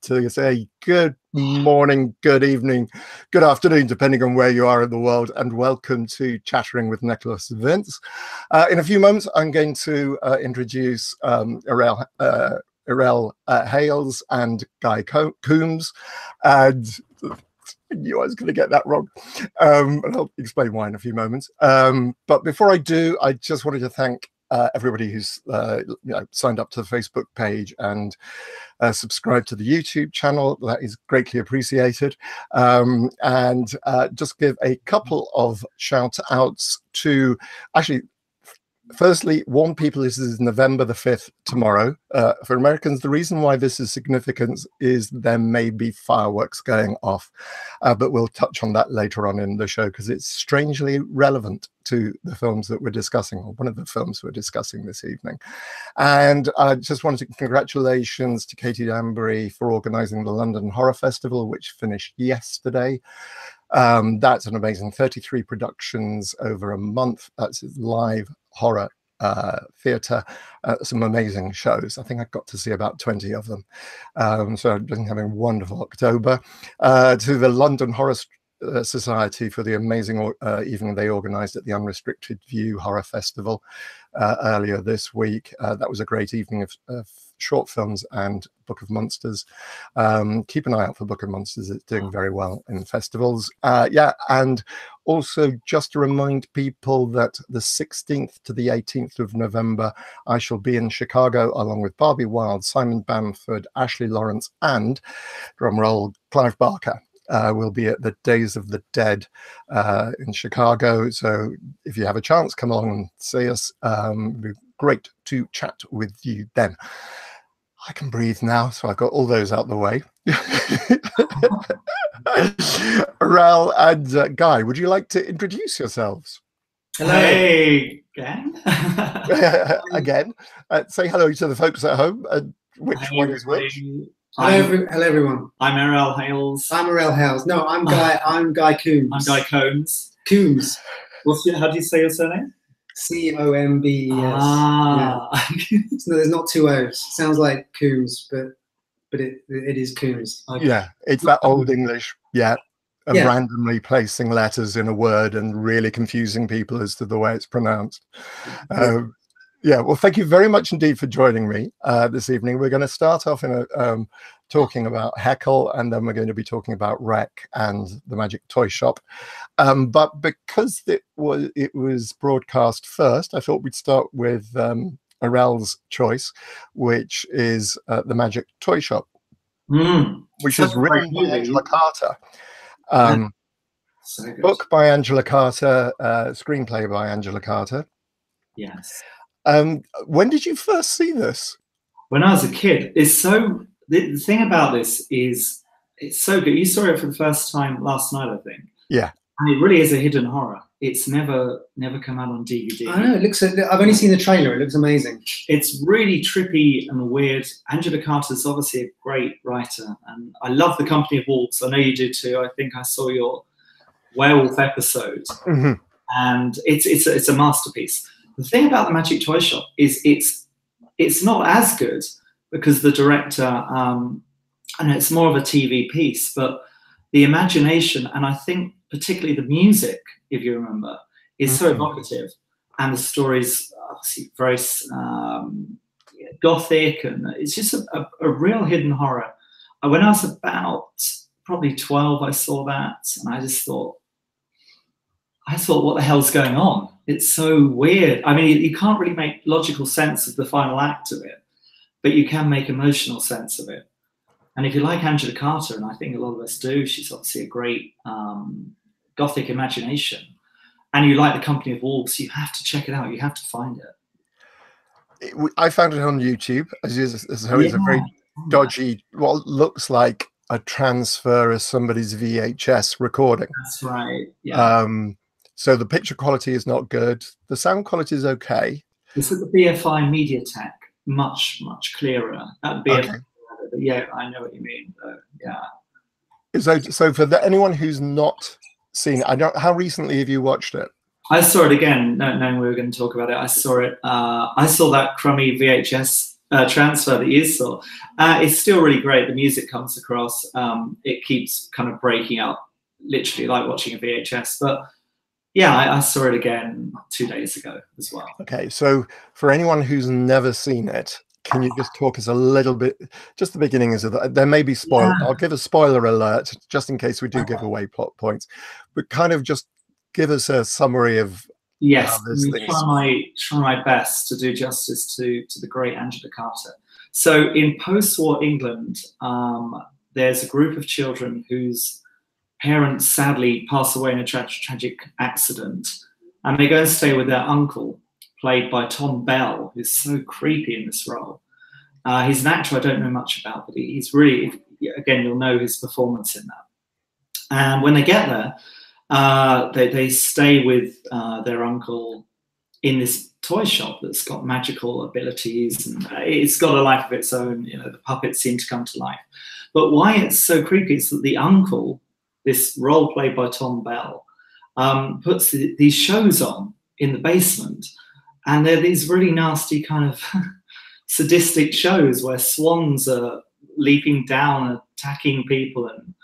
to say good morning, good evening, good afternoon, depending on where you are in the world, and welcome to Chattering with Nicholas Vince. In a few moments, I'm going to introduce Airell Hayles and Guy Coombs, and I knew I was going to get that wrong, and I'll explain why in a few moments. But before I do, I just wanted to thank everybody who's signed up to the Facebook page and subscribed to the YouTube channel. That is greatly appreciated. And just give a couple of shout outs to, actually, firstly, warn people this is November the 5th tomorrow. For Americans, the reason why this is significant is there may be fireworks going off, but we'll touch on that later on in the show because it's strangely relevant to the films that we're discussing, or one of the films we're discussing this evening. And I just wanted to congratulations to Katie Danbury for organising the London Horror Festival, which finished yesterday. That's an amazing 33 productions over a month. That's live horror theatre, some amazing shows. I think I got to see about 20 of them. So I've been having a wonderful October. To the London Horror Society for the amazing evening they organised at the Unrestricted View Horror Festival earlier this week. That was a great evening of short films and Book of Monsters. Keep an eye out for Book of Monsters. It's doing very well in festivals. And also just to remind people that the 16th to the 18th of November, I shall be in Chicago along with Barbie Wilde, Simon Bamford, Ashley Lawrence, and, drumroll, Clive Barker. We'll be at the Days of the Dead in Chicago. So if you have a chance, come along and see us. It'd be great to chat with you then. I can breathe now, so I've got all those out the way. Airell and Guy, would you like to introduce yourselves? Hello. Hey, gang. Again. Say hello to the folks at home. Which one is which? Hello, everyone. I'm Airell Hayles. I'm Airell Hayles. No, I'm Guy. I'm Guy Coombs. I'm Guy Coombs. Coombs. How do you say your surname? Combes. Ah. Yeah. So there's not two O's. Sounds like Coombs, but it is Coombs. Okay. Yeah, it's that old English. Yeah. Of randomly placing letters in a word and really confusing people as to the way it's pronounced. Well, thank you very much indeed for joining me this evening. We're going to start off in talking about Heckle, and then we're going to be talking about Rec and the Magic Toyshop. But because it was broadcast first, I thought we'd start with Airell's choice, which is the Magic Toyshop, which is written by Angela Carter. Book by Angela Carter, screenplay by Angela Carter. Yes. When did you first see this? When I was a kid. The thing about this is it's so good. You saw it for the first time last night, I think. Yeah. And it really is a hidden horror. It's never come out on DVD. I know. It looks. I've only seen the trailer. It looks amazing. It's really trippy and weird. Angela Carter's obviously a great writer, and I love The Company of Wolves. I know you do too. I think I saw your werewolf episode, and it's a masterpiece. The thing about the Magic Toyshop is it's not as good because the director, and it's more of a TV piece, but the imagination, and I think particularly the music, if you remember, is so evocative, and the story's obviously very gothic, and it's just a real hidden horror. When I was about probably 12, I saw that, and I thought, what the hell's going on? It's so weird. I mean, you can't really make logical sense of the final act of it, but you can make emotional sense of it. And if you like Angela Carter, and I think a lot of us do, she's obviously a great gothic imagination, and you like The Company of Wolves, you have to check it out. You have to find it. I found it on YouTube. It's a very dodgy, what looks like a transfer of somebody's VHS recording. That's right. Yeah. So the picture quality is not good. The sound quality is okay. It's at the BFI MediaTek, much clearer. At BFI, okay. But yeah, I know what you mean. Yeah. So for anyone who's not seen it, how recently have you watched it? I saw it again, knowing we were going to talk about it. I saw it. I saw that crummy VHS transfer that you saw. It's still really great. The music comes across. It keeps kind of breaking up, literally like watching a VHS. But yeah, I saw it again 2 days ago as well. Okay, so for anyone who's never seen it, can you just talk us a little bit, just the beginnings of that? There may be spoil. I'll give a spoiler alert just in case we do give away plot points, but kind of just give us a summary of. Yes, try my best to do justice to the great Angela Carter. So in post-war England, there's a group of children whose parents sadly pass away in a tragic accident, and they go and stay with their uncle, played by Tom Bell, who's so creepy in this role. He's an actor I don't know much about, but he's really, again, you'll know his performance in that. And when they get there, they stay with their uncle in this toy shop that's got magical abilities, and it's got a life of its own. You know, the puppets seem to come to life. But why it's so creepy is that the uncle, this role played by Tom Bell, puts these shows on in the basement, and they're these really nasty kind of sadistic shows where swans are leaping down, attacking people, and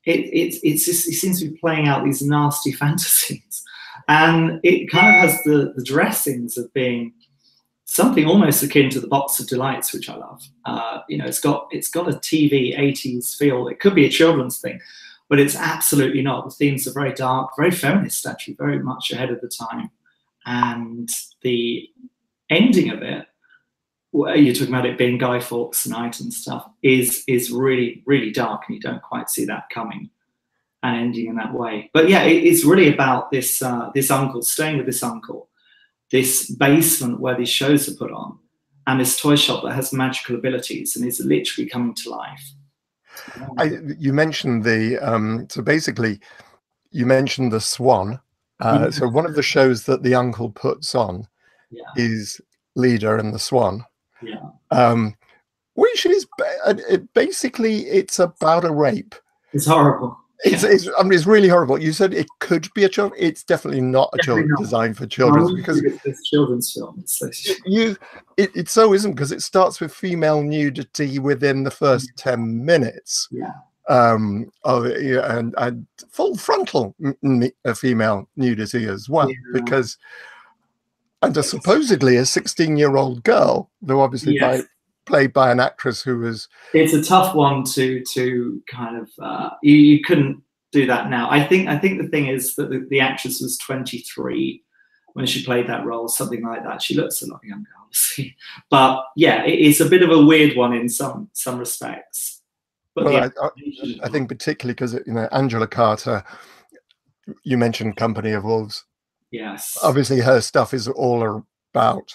it seems to be playing out these nasty fantasies. And it kind of has the dressings of being something almost akin to the Box of Delights, which I love. You know, it's got a TV 80s feel. It could be a children's thing, but it's absolutely not. The themes are very dark, very feminist, actually, very much ahead of the time. And the ending of it, where you're talking about it being Guy Fawkes night and stuff, is really, really dark, and you don't quite see that coming and ending in that way. But yeah, it's really about this this uncle, staying with this uncle, this basement where these shows are put on, and this toy shop that has magical abilities and is literally coming to life. You mentioned the so basically you mentioned the Swan. So one of the shows that the uncle puts on is Leader and the Swan. Yeah. Which is basically it's about a rape. It's horrible. I mean, it's really horrible. You said it could be a child. It's definitely not a children designed for children, because it's children's film. It so isn't, because it starts with female nudity within the first 10 minutes. Yeah. And full frontal female nudity as well, because supposedly a 16-year-old girl, though obviously played by an actress who was. It's a tough one to kind of you couldn't do that now. I think the thing is that the actress was 23 when she played that role, something like that. She looks a lot younger, obviously, but yeah, it's a bit of a weird one in some respects. But well, I think particularly because, you know, Angela Carter, you mentioned Company of Wolves. Yes. Obviously, her stuff is all about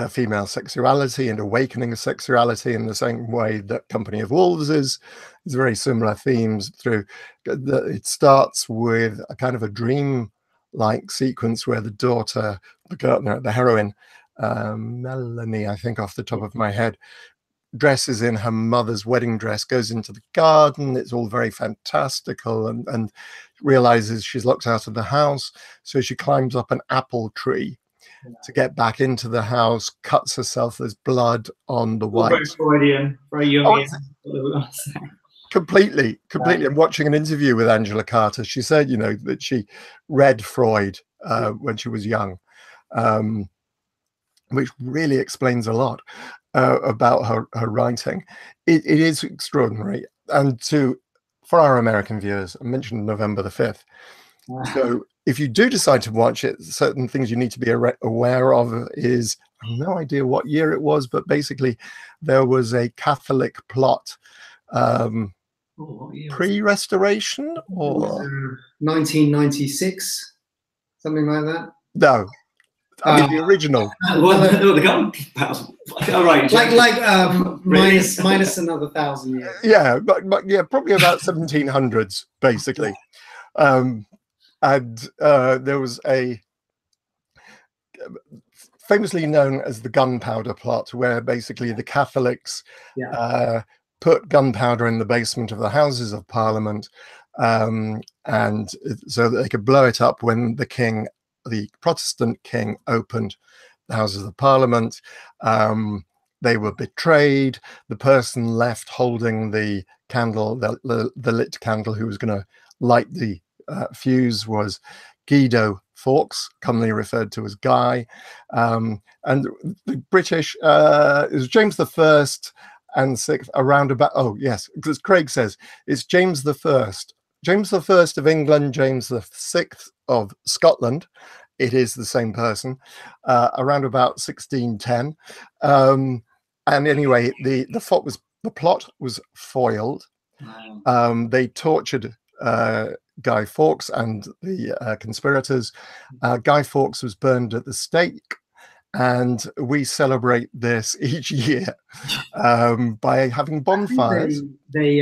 female sexuality and awakening of sexuality in the same way that Company of Wolves is. It's very similar themes through. It starts with a kind of a dream-like sequence where the daughter, the heroine, Melanie, I think off the top of my head, dresses in her mother's wedding dress, goes into the garden. It's all very fantastical, and realizes she's locked out of the house, so she climbs up an apple tree to get back into the house, cuts herself. There's blood on the white. Very Freudian, very Jungian. Completely. I'm watching an interview with Angela Carter. She said, you know, that she read Freud when she was young, which really explains a lot about her writing. It is extraordinary. And for our American viewers, I mentioned November the 5th. So if you do decide to watch it, certain things you need to be aware of is, I have no idea what year it was, but basically there was a Catholic plot pre-restoration or 1996, something like that. No, I mean the original. The Gunpowder. All right, minus another 1,000 years. Yeah, but yeah, probably about 1700s, basically. And there was a famously known as the Gunpowder Plot, where basically the Catholics put gunpowder in the basement of the Houses of Parliament, and so that they could blow it up when the Protestant king, opened the Houses of Parliament. they were betrayed. The person left holding the candle, the lit candle, who was going to light the fuse, was Guido Fawkes, commonly referred to as Guy. And the British, it was James I and VI around about, oh yes, because Craig says it's James I. James I of England, James VI of Scotland. It is the same person, around about 1610. And anyway, the plot was foiled. They tortured Guy Fawkes and the conspirators. Guy Fawkes was burned at the stake, and we celebrate this each year by having bonfires. They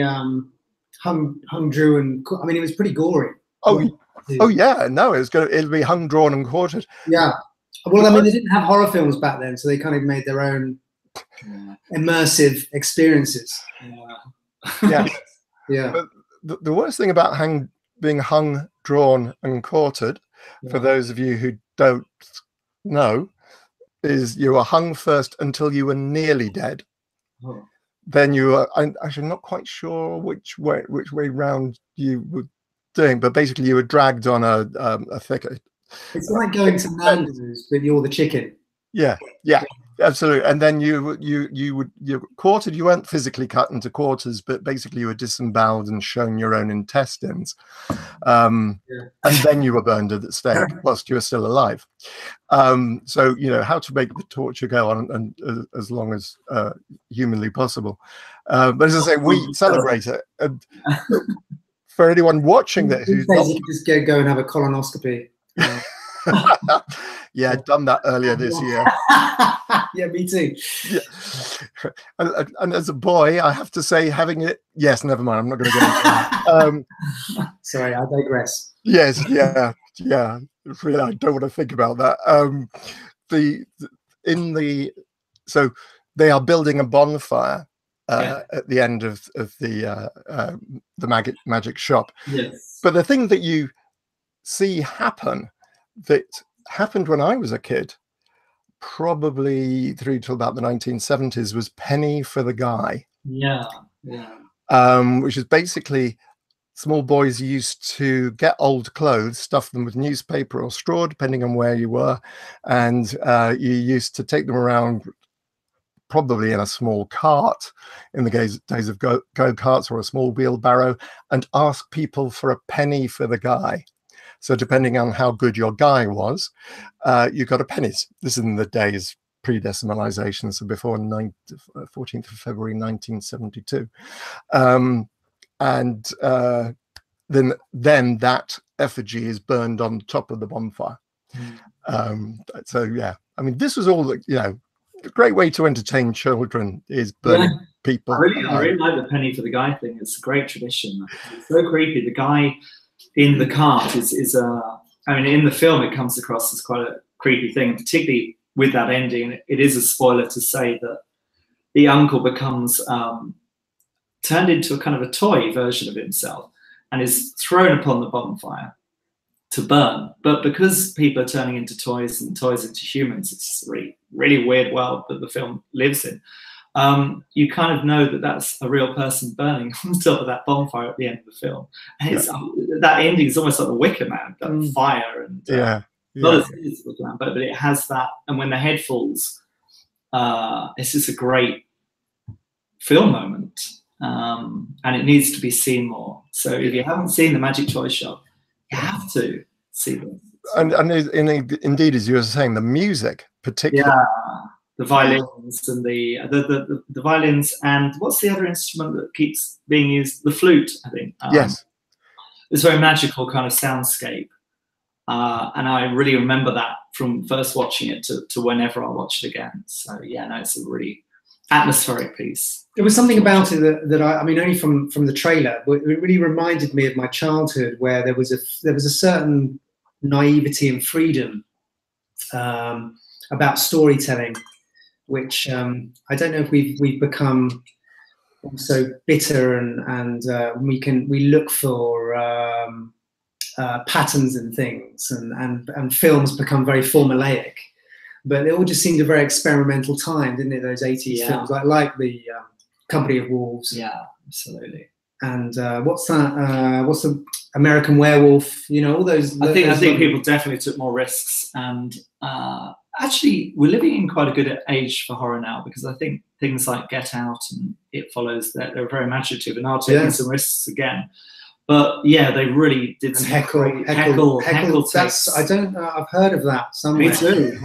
hung, drew, and I mean, it was pretty gory. Oh yeah, no, it'll be hung, drawn, and quartered. Yeah. Well, I mean, they didn't have horror films back then, so they kind of made their own immersive experiences. Yeah. Yeah. But the worst thing about being hung, drawn, and quartered, for those of you who don't know, is you were hung first until you were nearly dead. Oh. Then you were, I'm actually not quite sure which way round you were doing, but basically you were dragged on a thicket. It's like going to Nando's, but you're the chicken. Yeah, absolutely. And then you quartered. You weren't physically cut into quarters, but basically you were disemboweled and shown your own intestines. And then you were burned at the stake whilst you were still alive. So how to make the torture go on and as long as humanly possible. But as I say, we celebrate it. And for anyone watching that who's not, you can just go and have a colonoscopy. Yeah, I'd done that earlier this year. Yeah, me too. Yeah. And as a boy, I have to say, having it. Yes, never mind. I'm not going to go into that. Sorry, I digress. Yes, yeah. Really, I don't want to think about that. So they are building a bonfire at the end of the magic shop. Yes. But the thing that you see happen, that happened when I was a kid, probably through till about the 1970s, was penny for the guy. Yeah. Which is basically small boys used to get old clothes, stuff them with newspaper or straw, depending on where you were, and you used to take them around, probably in a small cart in the days of go-karts, or a small wheelbarrow, and ask people for a penny for the guy. So depending on how good your guy was, you got a penny. This is in the days pre-decimalization, so before 14th of February 1972. And then that effigy is burned on top of the bonfire. So yeah, I mean, this was all that, a great way to entertain children is burning people. I really like the penny for the guy thing. It's a great tradition. It's so creepy. The guy in the cart is I mean, in the film it comes across as quite a creepy thing, particularly with that ending. It is a spoiler to say that the uncle becomes turned into a kind of a toy version of himself and is thrown upon the bonfire to burn. But because people are turning into toys and toys into humans, it's a really, really weird world that the film lives in. You kind of know that that's a real person burning on top of that bonfire at the end of the film. And it's, that ending is almost like the Wicker Man, that fire and not as physical, but it has that. And when the head falls, it's just a great film moment, and it needs to be seen more. So if you haven't seen the Magic Toyshop, you have to see this. And indeed, as you were saying, the music, particularly. Yeah. The violins and the violins, and what's the other instrument that keeps being used? The flute, I think. Yes. It's a very magical kind of soundscape, and I really remember that from first watching it to whenever I watch it again. So yeah, no, it's a really atmospheric piece. There was something about it that I mean, only from the trailer, but it really reminded me of my childhood, where there was a certain naivety and freedom about storytelling, which I don't know if we've become so bitter and we look for patterns and things, and films become very formulaic, but they all just seemed a very experimental time, didn't it? Those 80s films, like the Company of Wolves. Yeah, absolutely. And what's that? What's the American Werewolf? You know, all those. I think people definitely took more risks, and actually, we're living in quite a good age for horror now, because I think things like Get Out and It Follows, they're very imaginative and are taking some risks again. But yeah, they really did. And Heckle. That's, I don't know. I've heard of that somewhere. Me too.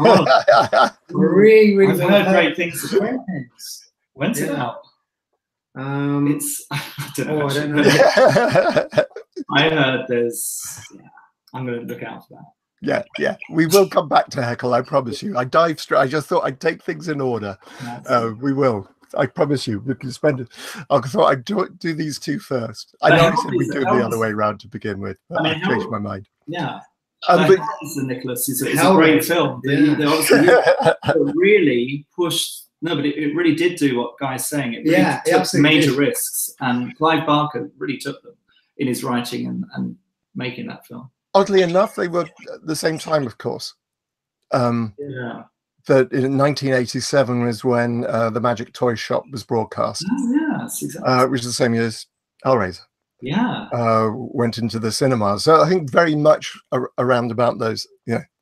Really, I've heard great things. When's it out? It's. I don't know. I don't know. I heard there's. Yeah, I'm going to look out for that. Yeah. We will come back to Heckle, I promise you. I dived straight. I just thought I'd take things in order. We will. I promise you. We can spend it. I thought I'd do these two first. I know I said we'd do it the other way around to begin with, but I've changed my mind. Yeah. But Nicholas is a great film. They obviously really pushed. No, but it really did do what Guy's saying. It really took major risks, and Clive Barker really took them in his writing and making that film. Oddly enough, they were at the same time, of course. That in 1987 was when the Magic Toyshop was broadcast. Oh, yeah, that's exactly. Which is the same year as Hellraiser. Yeah. Went into the cinemas. So I think very much around about those,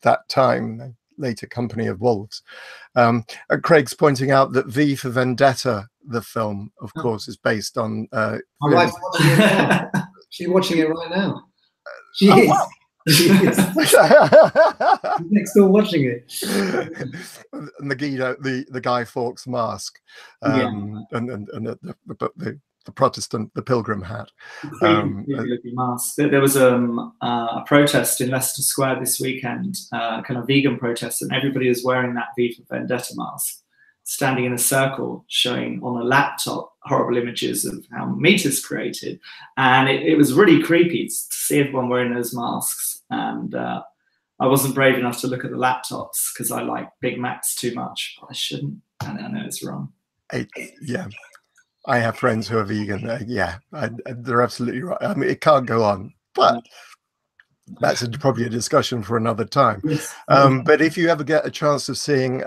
that time, later Company of Wolves. Craig's pointing out that V for Vendetta, the film, of course, is based on. My wife's watching it now. She's watching it right now. She is. Wow. She's next door watching it. And the Guy Fawkes mask, and the Protestant, the pilgrim hat. Mask. There was a protest in Leicester Square this weekend, kind of vegan protest, and everybody was wearing that V for Vendetta mask, standing in a circle, showing on a laptop horrible images of how meat is created. And it was really creepy to see everyone wearing those masks. And I wasn't brave enough to look at the laptops because I like Big Macs too much. But I shouldn't, and I know it's wrong. I have friends who are vegan. They're absolutely right. I mean, it can't go on, but that's probably a discussion for another time. But if you ever get a chance of seeing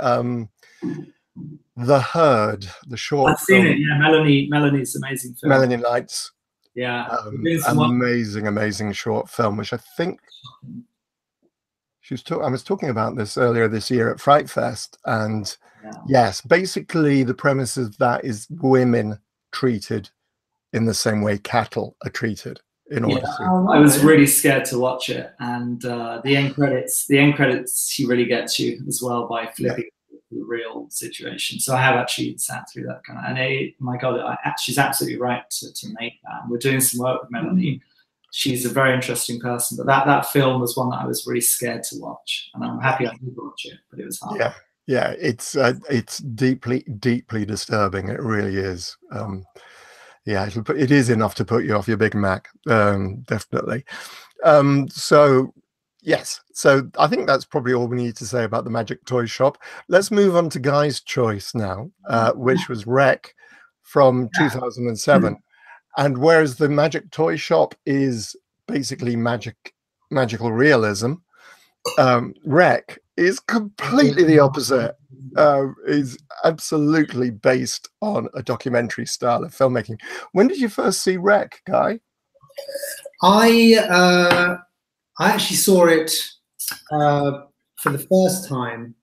The Herd, the short I've seen it, yeah. Melanie's amazing film. Melanie Lights. Yeah. Amazing short film, which I think I was talking about this earlier this year at Fright Fest. And yes, basically the premise of that is women treated in the same way cattle are treated in order to. I was really scared to watch it. And the end credits, she really gets you as well by flipping the real situation. So I have actually sat through that kind of, and my God, she's absolutely right to make that. And we're doing some work with Melanie. She's a very interesting person, but that film was one that I was really scared to watch, and I'm happy I did watch it, but it was hard. Yeah, it's deeply disturbing. It really is. It is enough to put you off your Big Mac, definitely. Yes, so I think that's probably all we need to say about the Magic Toyshop. Let's move on to Guy's choice now, which was Wreck from 2007. And whereas the Magic Toyshop is basically magical realism, Wreck is completely the opposite. Is absolutely based on a documentary style of filmmaking. When did you first see Wreck, Guy? I actually saw it for the first time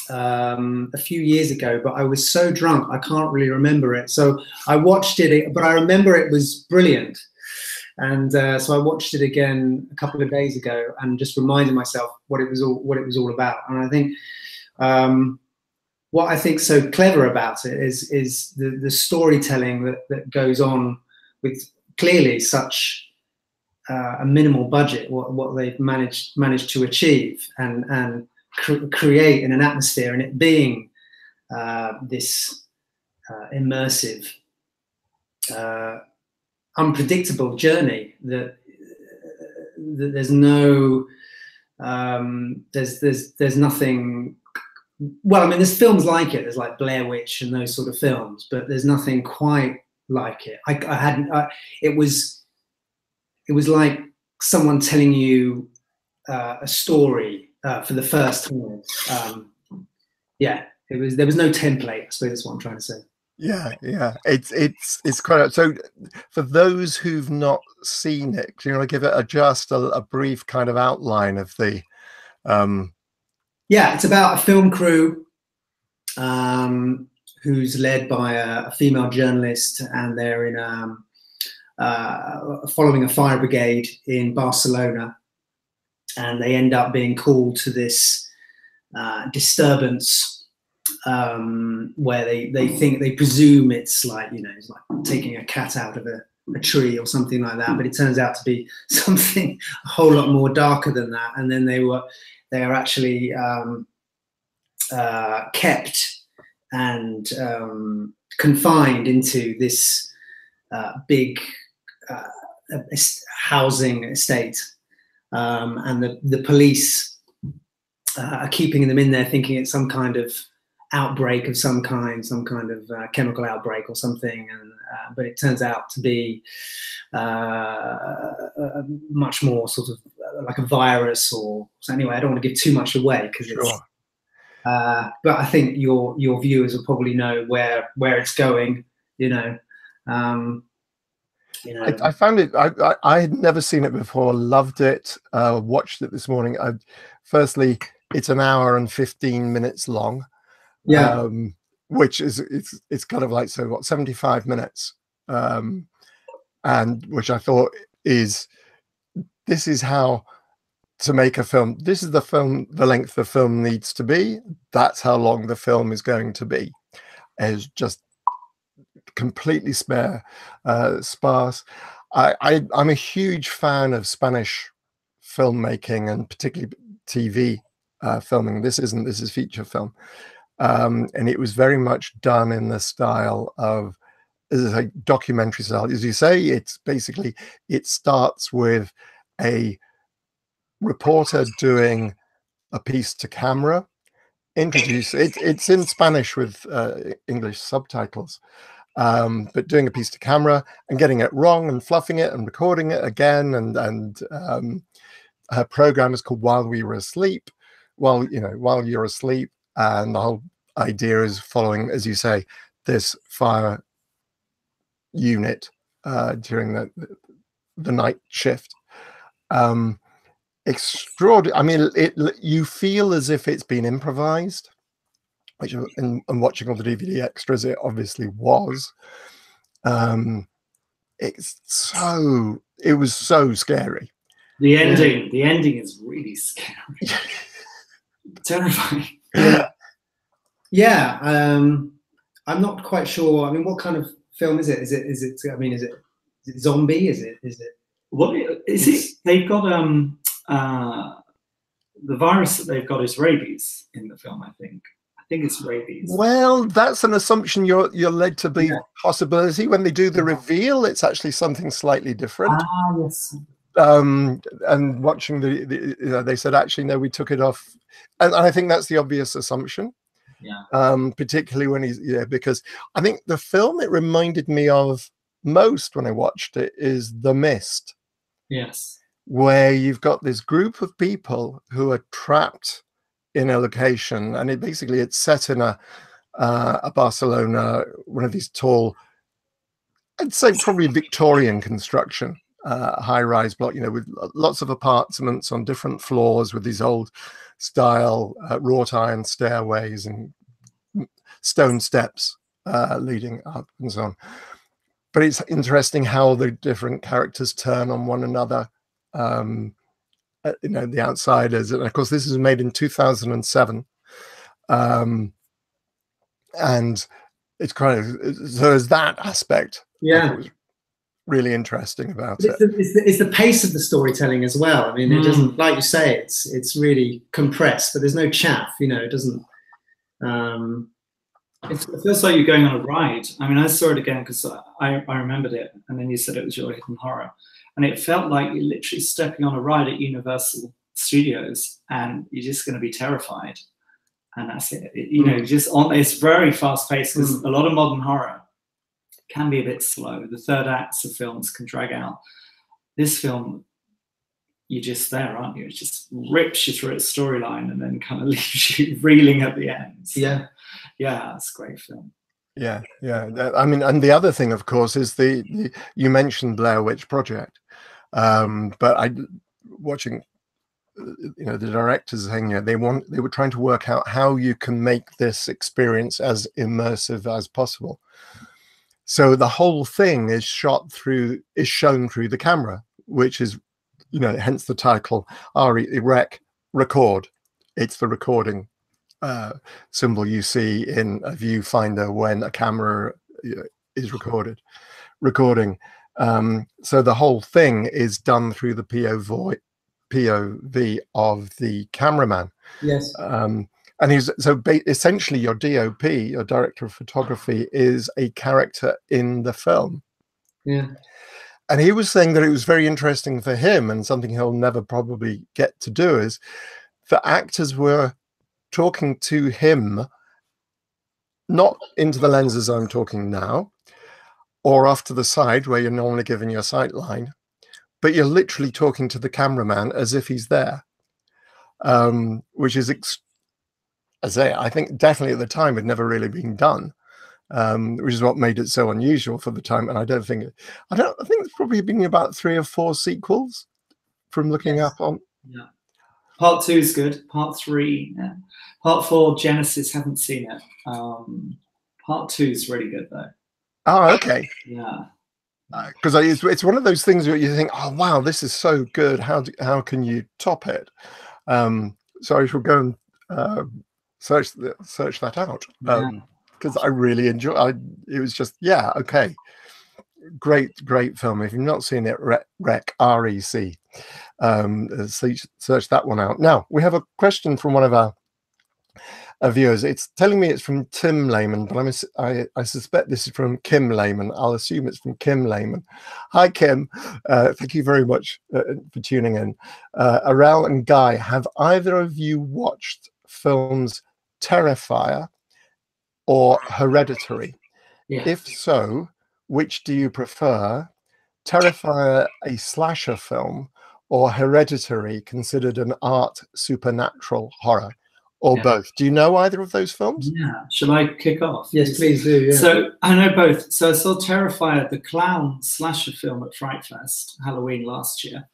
a few years ago, but I was so drunk I can't really remember it. So I watched it, but I remember it was brilliant. And so I watched it again a couple of days ago and just reminded myself what it was all about. And I think what I think so clever about it is the storytelling that goes on with clearly such a minimal budget, what they've managed to achieve and create in an atmosphere, and it being this immersive, unpredictable journey that there's no there's nothing. Well, I mean, there's films like it. There's like Blair Witch and those sort of films, but there's nothing quite like it. It was like someone telling you a story for the first time. yeah, there was no template, I suppose that's what I'm trying to say. Yeah, yeah, it's quite. So for those who've not seen it, do you want to give it just a brief kind of outline of the Yeah, it's about a film crew who's led by a female journalist, and they're in following a fire brigade in Barcelona, and they end up being called to this disturbance where they presume it's like, you know, it's like taking a cat out of a tree or something like that, but it turns out to be something a whole lot more darker than that. And then they are actually kept and confined into this big housing estate, and the police are keeping them in there, thinking it's some kind of outbreak of some kind of chemical outbreak or something, and but it turns out to be much more sort of like a virus. Or so anyway, I don't want to give too much away because it's. Sure. But I think your viewers will probably know where it's going. You know. I found it. I had never seen it before. Loved it. Watched it this morning. Firstly, it's an hour and 15 minutes long. Yeah. Which is it's kind of like, so what, 75 minutes, and which I thought this is how to make a film. This is the length the film needs to be. That's how long the film is going to be. It's just completely sparse. I'm a huge fan of Spanish filmmaking, and particularly TV filming. This is feature film. And it was very much done in the style of, as a documentary style. As you say, it's basically, it starts with a reporter doing a piece to camera, it's in Spanish with English subtitles, but doing a piece to camera and getting it wrong and fluffing it and recording it again. And her program is called While We Were Asleep. While you're asleep. And the whole idea is following, as you say, this fire unit during the night shift. Extraordinary. I mean, you feel as if it's been improvised, which, and watching all the DVD extras, it obviously was. It was so scary. The ending is really scary. Terrifying. Yeah. I'm not quite sure. I mean, what kind of film is it? Is it I mean, is it zombie? Is it what is it? They've got the virus that they've got is rabies in the film. I think it's rabies. Well, that's an assumption you're led to be. Possibility. When they do the reveal, it's actually something slightly different. Yes. And watching they said, actually, no, we took it off. And I think that's the obvious assumption. Yeah. Particularly when because I think the film it reminded me of most when I watched it is The Mist. Yes. Where you've got this group of people who are trapped in a location, and it's set in a Barcelona, one of these tall, I'd say probably Victorian construction, high-rise block, with lots of apartments on different floors with these old style wrought iron stairways and stone steps leading up and so on. But it's interesting how the different characters turn on one another. The outsiders, and of course this is made in 2007, and it's kind of, so there's that aspect. Yeah, really interesting about it's the pace of the storytelling as well. I mean, it doesn't, like you say, it's really compressed, but there's no chaff. It doesn't. It feels like you're going on a ride. I mean, I saw it again because I remembered it, and then you said it was your hidden horror. And it felt like you're literally stepping on a ride at Universal Studios, and you're just going to be terrified. And that's it. It's very fast paced, because a lot of modern horror can be a bit slow. The third acts of films can drag out. This film you're just there, aren't you? It just rips you through its storyline and then kind of leaves you reeling at the end. So, Yeah. Yeah, it's a great film. Yeah, I mean, and the other thing, of course, is the you mentioned Blair Witch Project, but watching, the directors saying, they were trying to work out how you can make this experience as immersive as possible. So the whole thing is shown through the camera, which is, hence the title, record. It's the recording symbol you see in a viewfinder when a camera is recording. So the whole thing is done through the POV of the cameraman. Yes. And essentially your DOP, your director of photography, is a character in the film. Yeah. And he was saying that it was very interesting for him, and something he'll never probably get to do, is the actors were talking to him, not into the lenses I'm talking now, or off to the side where you're normally given your sight line, but you're literally talking to the cameraman as if he's there, which is, I think definitely at the time had never really been done, which is what made it so unusual for the time. And I think there's probably been about 3 or 4 sequels from looking up on. Yeah. Part 2 is good. Part 3, yeah. Part 4, Genesis, haven't seen it. Part 2 is really good though. Oh, okay. Yeah. Because it's one of those things where you think, oh wow, this is so good. How can you top it? So I shall go and search that out, because I really enjoy. It was just okay, great film. If you've not seen it, REC, REC. Search that one out. Now we have a question from one of our viewers. It's telling me it's from Tim Lehman, but I suspect this is from Kim Lehman. I'll assume it's from Kim Lehman. Hi Kim, thank you very much for tuning in. Airell and Guy, have either of you watched films Terrifier or Hereditary? Yeah. If so, which do you prefer? Terrifier, a slasher film, or Hereditary, considered an art supernatural horror, or both? Do you know either of those films? Yeah. Shall I kick off? Yes, please do. Yeah. So I know both. So I saw Terrifier, the clown slasher film at Fright Fest, Halloween last year.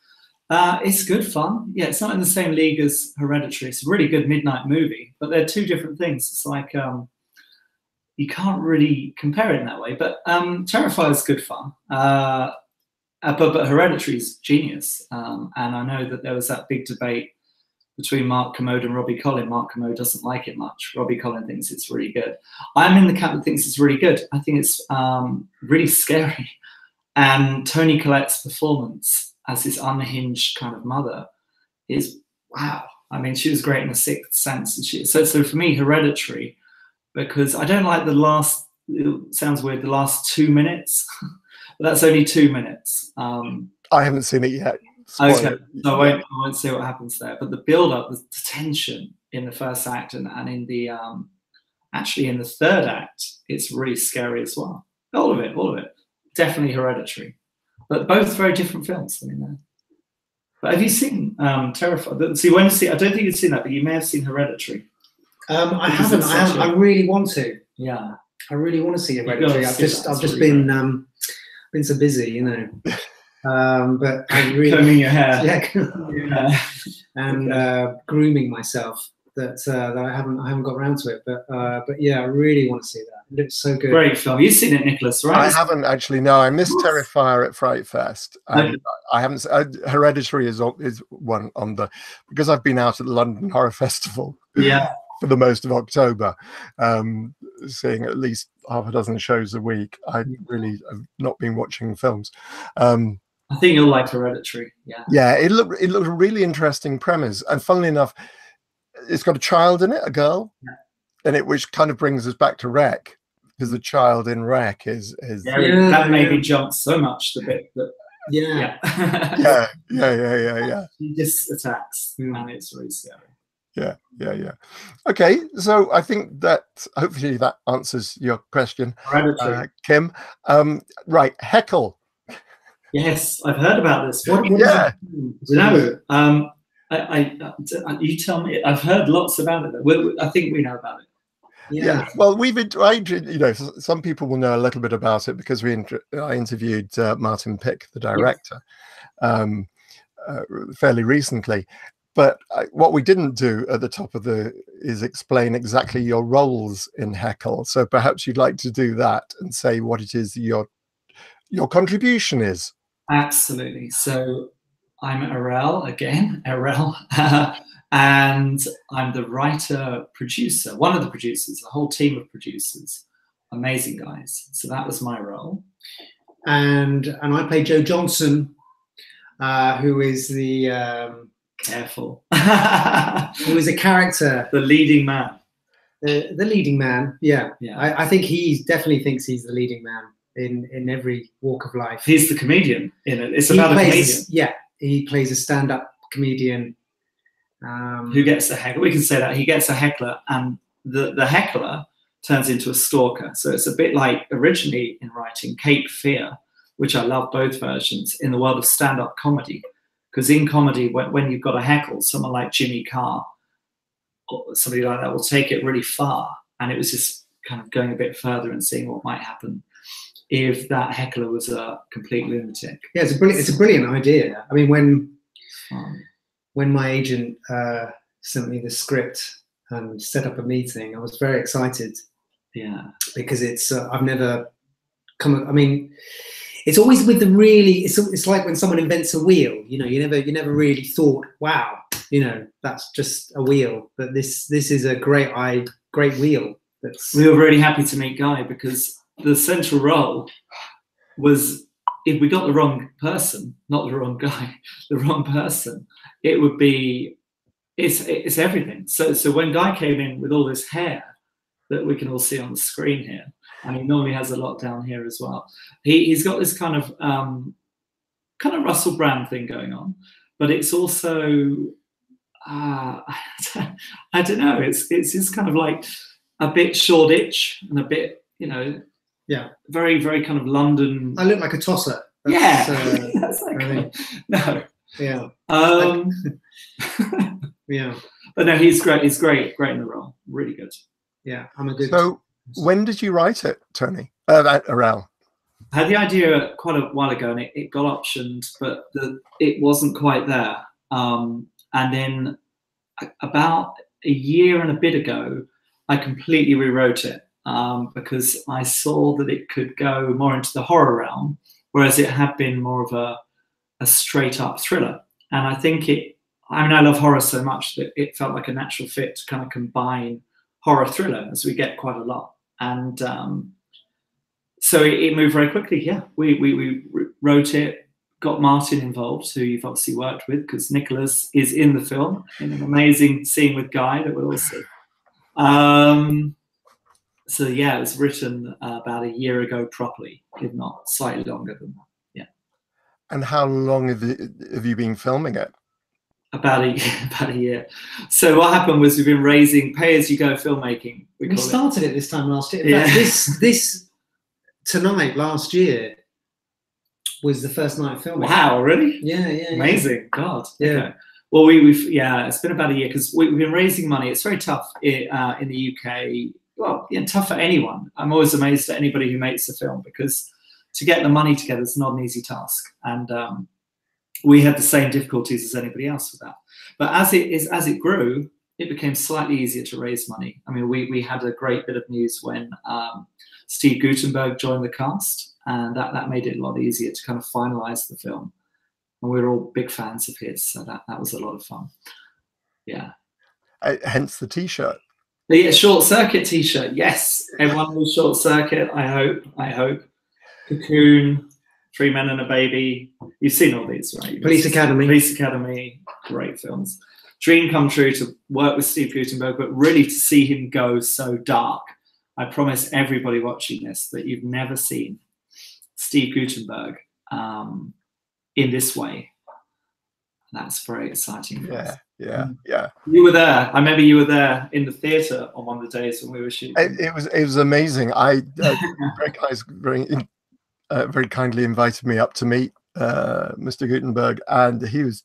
It's good fun. Yeah, it's not in the same league as Hereditary. It's a really good midnight movie, but they're 2 different things. It's like you can't really compare it in that way. But Terrifier is good fun. But Hereditary is genius. And I know that there was that big debate between Mark Kermode and Robbie Collin. Mark Kermode doesn't like it much. Robbie Collin thinks it's really good. I'm in the camp that thinks it's really good. I think it's really scary. And Toni Collette's performance as this unhinged kind of mother is wow. I mean, she was great in The Sixth Sense. And so for me, Hereditary, because I don't like the last, it sounds weird, the last 2 minutes. But that's only 2 minutes. I haven't seen it yet. Okay, so I won't say what happens there. But the build-up, the tension in the first act and in the actually in the third act, it's really scary as well. All of it. Definitely Hereditary. But both very different films. I mean, but have you seen Terrifier? See, I don't think you've seen that, but you may have seen Hereditary. I haven't. I really want to. Yeah, I really want to see Hereditary. I've just been so busy, but I really combing your hair, and grooming myself. That I haven't got around to it, but yeah, I really want to see that. It looks so good. Great film. You've seen it, Nicholas, right? I haven't actually. No, I missed Terrifier at Fright Fest. I haven't. Hereditary is one on the, because I've been out at the London Horror Festival. Yeah. For the most of October, seeing at least half a dozen shows a week. I really have not been watching films. I think you'll like Hereditary. Yeah. Yeah, it looked a really interesting premise, and funnily enough, it's got a child in it, a girl, which kind of brings us back to REC, because the child in REC is that maybe jumps so much the bit that yeah. He just attacks, and it's really scary. Yeah. Okay, so I think that hopefully that answers your question, Kim. Right, Heckle. Yes, I've heard about this. What Yeah. You tell me. I've heard lots about it. I think we know about it. Yeah. Well, you know, some people will know a little bit about it because I interviewed Martin Pick, the director, fairly recently. But what we didn't do at the top of is explain exactly your roles in Heckle. So perhaps you'd like to do that and say what it is your contribution is. Absolutely. So I'm Airell again, and I'm the writer-producer, one of the producers, a whole team of producers, amazing guys. So that was my role. And I play Joe Johnson, who is the careful, who is a character, the leading man. The leading man, yeah. I think he definitely thinks he's the leading man in every walk of life. He's the comedian in it. It's about a comedian. Yeah, he plays a stand-up comedian who gets a heckler. We can say that he gets a heckler, and the heckler turns into a stalker. So it's a bit like originally in writing Cape Fear, which I love both versions, in the world of stand-up comedy. Because in comedy, when you've got a heckle, someone like Jimmy Carr or somebody like that will take it really far. And it was just kind of going a bit further and seeing what might happen if that heckler was a complete lunatic. Yeah, it's a brilliant idea. I mean, when my agent sent me the script and set up a meeting, I was very excited. Yeah, because it's I've never come. I mean, it's always with the really. It's like when someone invents a wheel. You know, you never really thought, wow, you know, that's just a wheel. But this is a great wheel. We were really happy to meet Guy because the central role was, if we got the wrong person, not the wrong guy, the wrong person, it would be, it's everything. So when Guy came in with all this hair that we can all see on the screen here, and he normally has a lot down here as well, he's got this kind of Russell Brand thing going on, but it's also I don't know, it's just kind of like a bit Shoreditch and a bit, you know, yeah, very, very kind of London. I look like a tosser. That's like, no. Yeah. Yeah. But no, he's great. He's great in the role. Really good. Yeah, I'm a good. So when did you write it, Tony? Airell? I had the idea quite a while ago, and it got optioned, but it wasn't quite there. And then about a year and a bit ago, I completely rewrote it. Because I saw that it could go more into the horror realm, whereas it had been more of a straight up thriller. And I think I love horror so much that it felt like a natural fit to kind of combine horror thriller, as we get quite a lot. And so it moved very quickly. Yeah, we wrote it, got Martin involved, who you've obviously worked with, because Nicholas is in the film in an amazing scene with Guy that we'll all see. So yeah, it was written about a year ago properly, if not slightly longer than that. Yeah. And how long have you been filming it? About a year. So what happened was we've been raising pay-as-you-go filmmaking. We started it this time last year. In Yeah. fact, this tonight last year was the first night of filming. Wow, really? Yeah. Amazing. God. Yeah. Okay. Well, it's been about a year because we've been raising money. It's very tough in the UK. Well, tough for anyone. I'm always amazed at anybody who makes a film, because to get the money together is not an easy task. And we had the same difficulties as anybody else with that. But as it grew, it became slightly easier to raise money. I mean, we had a great bit of news when Steve Guttenberg joined the cast, and that made it a lot easier to kind of finalize the film. And we were all big fans of his, so that was a lot of fun. Yeah. Hence the T-shirt. The Short Circuit T-shirt, yes. Everyone knows Short Circuit. I hope. Cocoon, 3 Men and a Baby. You've seen all these, right? Police Academy, great films. Dream come true to work with Steve Guttenberg, but really to see him go so dark. I promise everybody watching this that you've never seen Steve Guttenberg in this way. That's very exciting for us. Yeah. You were there. I remember you were there in the theatre on one of the days when we were shooting. It was amazing. Greg Hayles very kindly invited me up to meet Mr. Guttenberg, and he was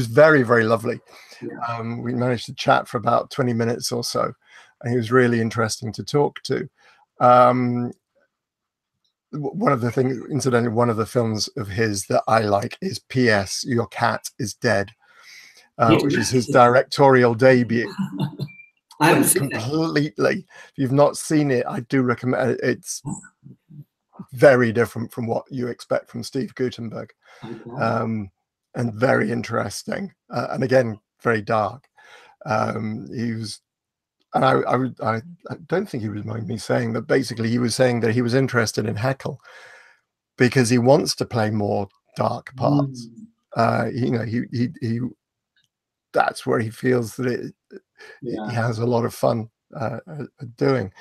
very, very lovely. Yeah. We managed to chat for about 20 minutes or so, and he was really interesting to talk to. One of the things, incidentally, one of the films of his that I like is P.S. Your Cat is Dead, which is his directorial debut. I haven't seen completely. If you've not seen it, I do recommend it. It's very different from what you expect from Steve Guttenberg, and very interesting, and again, very dark. He was, and I don't think he would mind me saying that. Basically, he was saying that he was interested in Heckle because he wants to play more dark parts. You know, he that's where he feels that he has a lot of fun doing.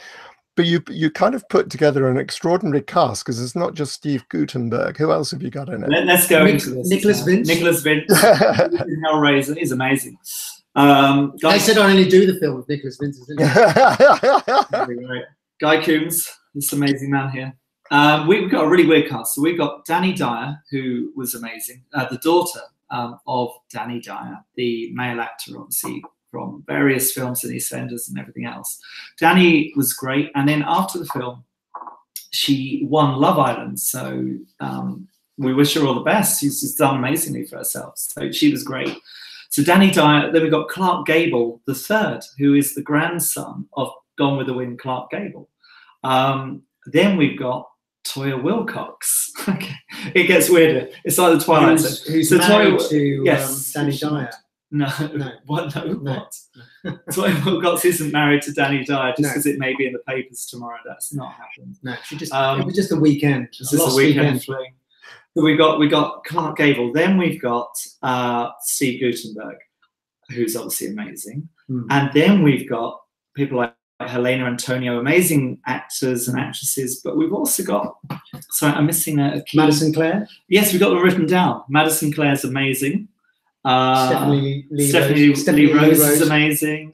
But you kind of put together an extraordinary cast, because it's not just Steve Guttenberg. Who else have you got in it? Let's go into this. Nicholas Vince. Nicholas Vince. Hellraiser is amazing. I said I only do the film with Nicholas Vince. Guy Coombs, this amazing man here. We've got a really weird cast. So we've got Dani Dyer, who was amazing. The daughter of Dani Dyer, the male actor, obviously, from various films in EastEnders and everything else. Dani was great, and then after the film, she won Love Island. So we wish her all the best. She's just done amazingly for herself. So she was great. So Dani Dyer. Then we've got Clark Gable III, who is the grandson of Gone with the Wind Clark Gable. Then we've got Toyah Willcox. Okay. It gets weirder. It's like the Twilight Zone. Who's so married Toyah, to yes. Dani Dyer. No, what? No, what? Toyah Willcox isn't married to Dani Dyer just because it may be in the papers tomorrow. That's not happened. No, she just it was just a weekend. Just a weekend fling. So we got Clark Gable. Then we've got Steve Guttenberg, who's obviously amazing. And then we've got people like Helena Antonio, amazing actors and actresses. But we've also got, sorry, I'm missing a key. Madison Clare. Yes, we've got them written down. Madison Clare's amazing. Stephanie Lee Rose is amazing.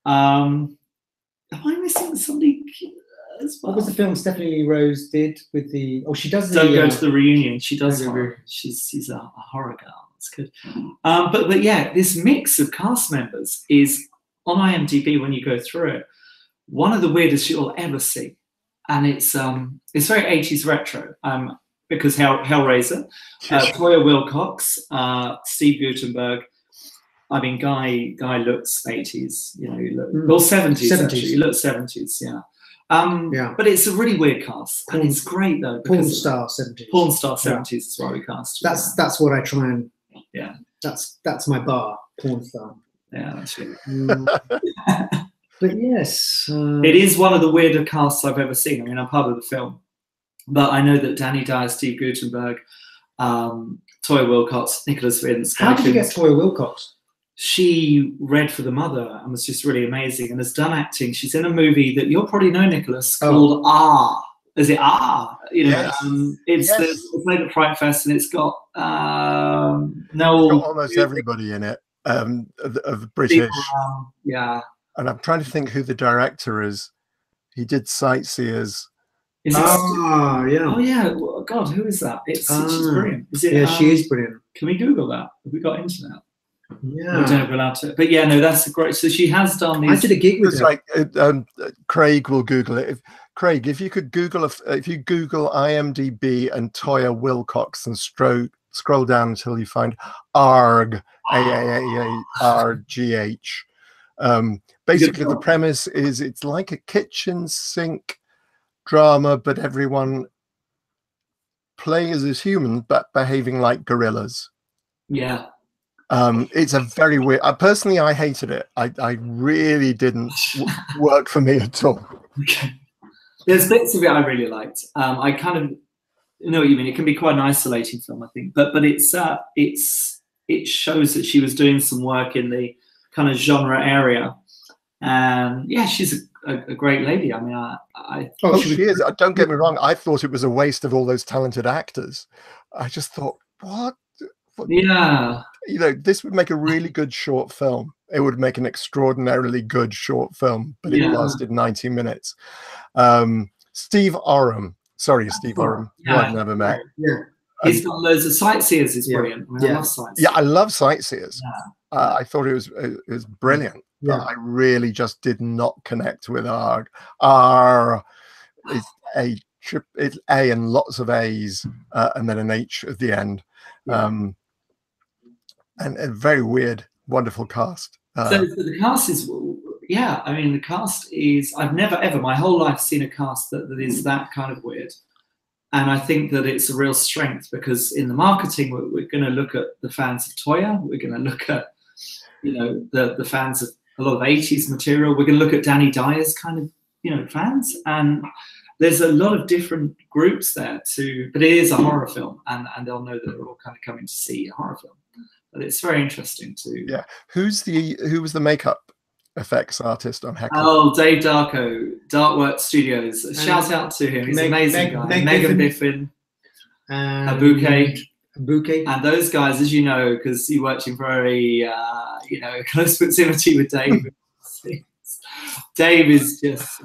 Am I missing somebody as well? What was the film Stephanie Lee Rose did with the? Oh, she does. Don't go to the reunion. She does. She's a horror girl. It's good. But yeah, this mix of cast members is on IMDb when you go through it. One of the weirdest you'll ever see, and it's very 80s retro. Because Hellraiser, Toyah Willcox, Steve Guttenberg. I mean, Guy looks 80s, you know, well 70s. Actually. He looks 70s, yeah. But it's a really weird cast, and it's great though. Porn star 70s. Porn star 70s is why we cast. That's what I try and. Yeah. That's my bar. Porn star. Yeah, that's really. But yes, it is one of the weirder casts I've ever seen. I mean, I'm part of the film. But I know that Dani Dyer, Steve Guttenberg, Toyah Willcox, Nicholas Vince. How did you get Toyah Willcox? She read for the mother and was just really amazing and has done acting. She's in a movie that you'll probably know, Nicholas, called Ah. Is it Ah? You know, it's played at Fright Fest, and it's got almost everybody in it of British. Yeah. And I'm trying to think who the director is. He did Sightseers. Is it yeah. Oh yeah, well, God, who is that? She's brilliant. Is it? Yeah, she is brilliant. Can we Google that? Have we got internet? Yeah, I don't know if we're allowed to. But yeah, no, that's great. So she has done these. I did a gig with her. Like Craig will Google it. Craig, if you could Google if you Google IMDb and Toyah Willcox and scroll down until you find ARG, AAARGH. Basically, the premise is it's like a kitchen sink drama, but everyone plays as humans but behaving like gorillas. Yeah. It's a very weird. Personally, I hated it. I really didn't work for me at all. Okay. There's bits of it I really liked. I kind of know what you mean. It can be quite an isolating film, I think, but it shows that she was doing some work in the kind of genre area, and yeah, she's a great lady. I mean, she is. Don't get me wrong. I thought it was a waste of all those talented actors. I just thought, what? Yeah. You know, this would make a really good short film. It would make an extraordinarily good short film, but it lasted 90 minutes. Steve Oram. Sorry, Steve Oram, who I've never met. Yeah. He's got loads of sightseers. It's brilliant. I love sightseers. Yeah, I love sightseers. Yeah. I thought it was brilliant. Yeah. But I really just did not connect with our it's A and lots of A's and then an H at the end. And a very weird, wonderful cast. So the cast is, I mean, the cast is, I've never ever, my whole life, seen a cast that is that kind of weird. And I think that it's a real strength, because in the marketing, we're going to look at the fans of Toyah. We're going to look at, the fans of a lot of 80s material. We're going to look at Dani Dyer's kind of, fans. And there's a lot of different groups there but it is a horror film, and they'll know that they're all kind of coming to see a horror film. But it's very interesting too. Yeah. Who was the makeup effects artist on Heckle? Oh, Dave Darko, Darkworks Studios. Shout out to him. He's an amazing guy. Megan Biffin, a bouquet. And those guys, as you know, because you worked in very, close proximity with Dave. Dave is just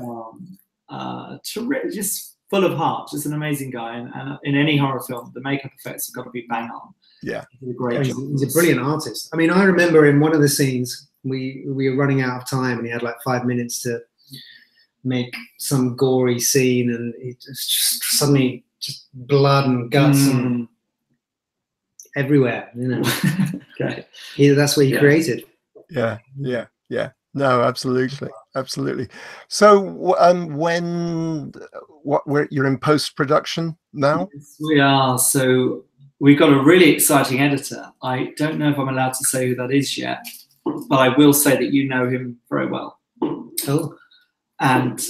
terrific, just full of heart, just an amazing guy. And in any horror film, the makeup effects have got to be bang on. Yeah, he's a brilliant artist. I mean, I remember in one of the scenes, we were running out of time, and he had like 5 minutes to make some gory scene, and it was just suddenly just blood and guts and everywhere, Okay. That's what he created. Yeah. No, absolutely. So you're in post-production now? Yes, we are. So we've got a really exciting editor. I don't know if I'm allowed to say who that is yet, but I will say that you know him very well. Oh. And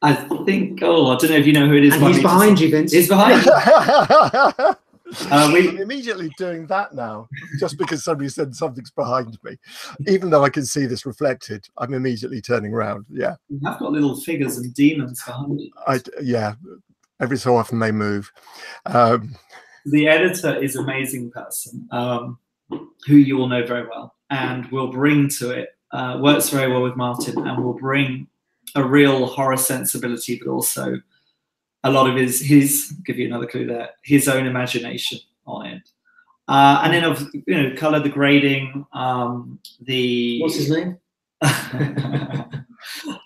I think, I don't know if you know who it is. And he's behind you, Vince. He's behind you. I'm immediately doing that now, just because somebody said something's behind me. Even though I can see this reflected, I'm immediately turning around. Yeah. You have got little figures and demons behind you. Every so often they move. The editor is an amazing person who you all know very well, and will bring to it, works very well with Martin, and will bring a real horror sensibility, but also a lot of his give you another clue there, his own imagination on it. And then color, the grading, what's his name?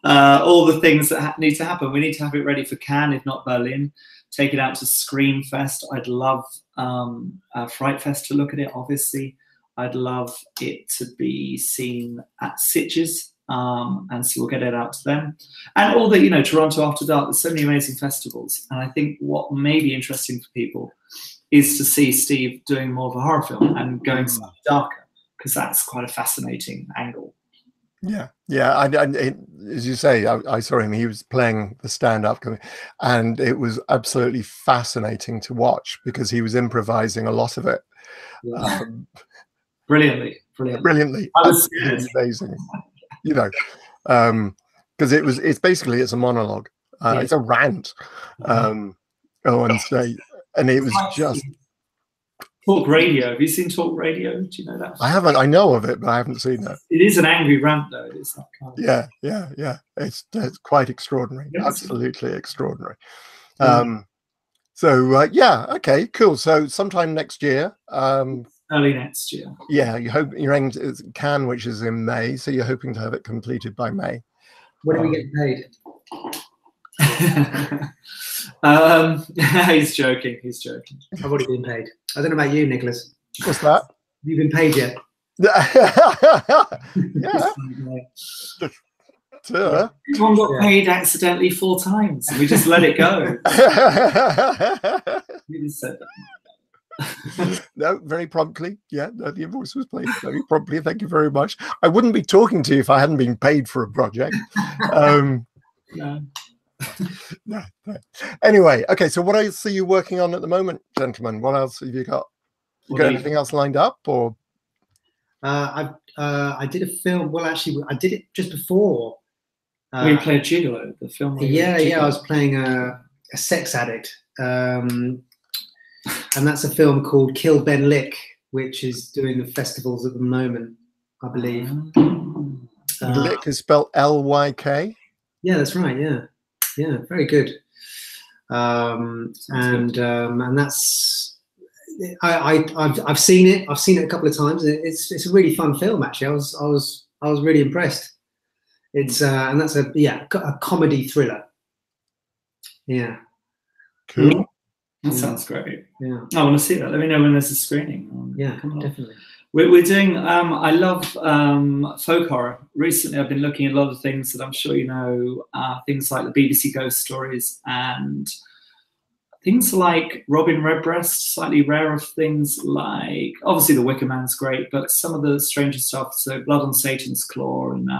All the things that need to happen. We need to have it ready for Cannes, if not Berlin. Take it out to Screamfest. I'd love Fright Fest to look at it, obviously. I'd love it to be seen at Sitges. And so we'll get it out to them. And all the, Toronto After Dark, there's so many amazing festivals. And I think what may be interesting for people is to see Steve doing more of a horror film and going slightly darker, because that's quite a fascinating angle. Yeah. As you say, I saw him. He was playing the stand-up, and it was absolutely fascinating to watch, because he was improvising a lot of it. Yeah. Brilliantly. I was amazing. Because it's basically a monologue. It's a rant. And it was just Talk Radio. Have you seen Talk Radio? Do you know that? I haven't. I know of it, but I haven't seen that. It is an angry rant, though. It's that kind of... Yeah. It's quite extraordinary. Yes. Absolutely extraordinary. Okay, cool. So sometime next year. Early next year. Yeah, you're aiming to Cannes, which is in May, so you're hoping to have it completed by May. When are we getting paid? He's joking. I've already been paid. I don't know about you, Nicholas. What's that? Have you been paid yet? Yeah. Tom got paid accidentally 4 times. We just let it go. We just said that. No, very promptly. Yeah, no, the invoice was paid very promptly. Thank you very much. I wouldn't be talking to you if I hadn't been paid for a project. No. Anyway, okay. So, what else are you working on at the moment, gentlemen? What else have you got? You got anything else lined up, or? I did a film. Well, actually, I did it just before. We played Gigolo, the film. Yeah. I was playing a sex addict. And that's a film called Kill Ben Lyk, which is doing the festivals at the moment, I believe. Lyk is spelled L-Y-K? Yeah, that's right, yeah. Yeah, very good. And that's I've seen it. I've seen it a couple of times. It's a really fun film, actually. I was really impressed. It's and that's a comedy thriller. Yeah. Cool. That sounds great. Yeah. I want to see that. Let me know when there's a screening. Yeah, definitely. We're doing, I love folk horror. Recently, I've been looking at a lot of things that I'm sure you know, things like the BBC Ghost Stories and things like Robin Redbreast, slightly rarer things like, obviously The Wicker Man's great, but some of the stranger stuff, so Blood on Satan's Claw and